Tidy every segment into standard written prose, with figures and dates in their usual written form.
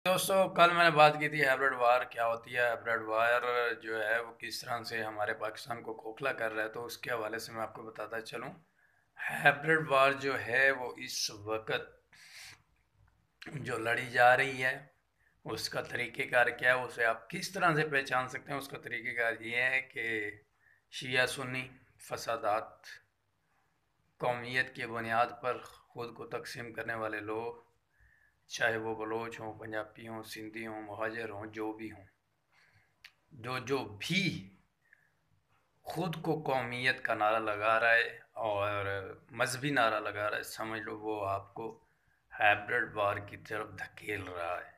दोस्तों, कल मैंने बात की थी हाइब्रिड वार क्या होती है। हाइब्रिड वार जो है वो किस तरह से हमारे पाकिस्तान को खोखला कर रहा है, तो उसके हवाले से मैं आपको बताता चलूँ। हाइब्रिड वार जो है वो इस वक्त जो लड़ी जा रही है, उसका तरीक़ेकार क्या है, उसे आप किस तरह से पहचान सकते हैं। उसका तरीक़ेकार ये है कि शिया सुन्नी फसादात, कौमियत की बुनियाद पर ख़ुद को तकसीम करने वाले लोग, चाहे वो बलोच हों, पंजाबी हों, सिंधी हों, मुहाजिर हों, जो भी हों, जो जो भी खुद को कौमियत का नारा लगा रहा है और मजहबी नारा लगा रहा है, समझ लो वो आपको हाइब्रिड वार की तरफ धकेल रहा है।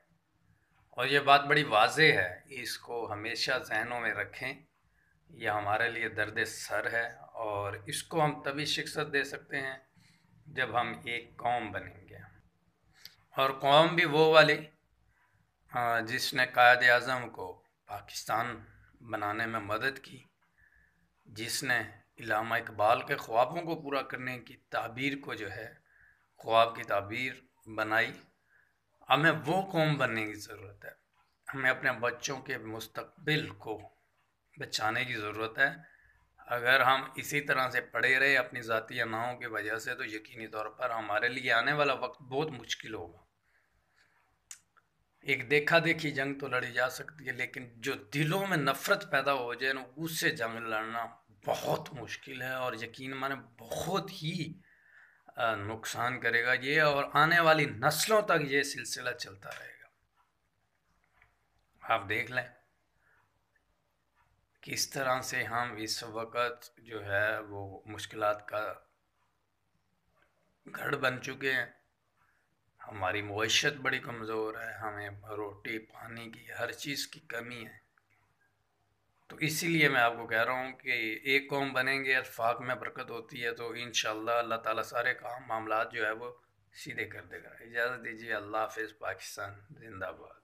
और ये बात बड़ी वाज़े है, इसको हमेशा जहनों में रखें। यह हमारे लिए दर्द सर है और इसको हम तभी शिकस्त दे सकते हैं जब हम एक कौम बनेंगे। और कौम भी वो वाली जिसने कायद आज़म को पाकिस्तान बनाने में मदद की, जिसने इल्हामा इकबाल के ख्वाबों को पूरा करने की ताबीर को जो है ख्वाब की ताबीर बनाई। हमें वो कौम बनने की ज़रूरत है। हमें अपने बच्चों के मुस्तकबिल को बचाने की ज़रूरत है। अगर हम इसी तरह से पड़े रहे अपनी ज़ाती अनाओं की वजह से, तो यकीनी तौर पर हमारे लिए आने वाला वक्त बहुत मुश्किल होगा। एक देखा देखी जंग तो लड़ी जा सकती है, लेकिन जो दिलों में नफरत पैदा हो जाए ना, उससे जंग लड़ना बहुत मुश्किल है और यकीन माने बहुत ही नुकसान करेगा ये, और आने वाली नस्लों तक ये सिलसिला चलता रहेगा। आप देख लें किस तरह से हम इस वक्त जो है वो मुश्किलात का गढ़ बन चुके हैं। हमारी मईशत बड़ी कमज़ोर है, हमें रोटी पानी की हर चीज़ की कमी है। तो इसीलिए मैं आपको कह रहा हूँ कि एक कौम बनेंगे, इत्फाक में बरकत होती है, तो इंशाअल्लाह अल्लाह ताला सारे काम मामलात जो है वो सीधे कर देगा। इजाज़त दीजिए। अल्लाह हाफ़िज़। पाकिस्तान जिंदाबाद।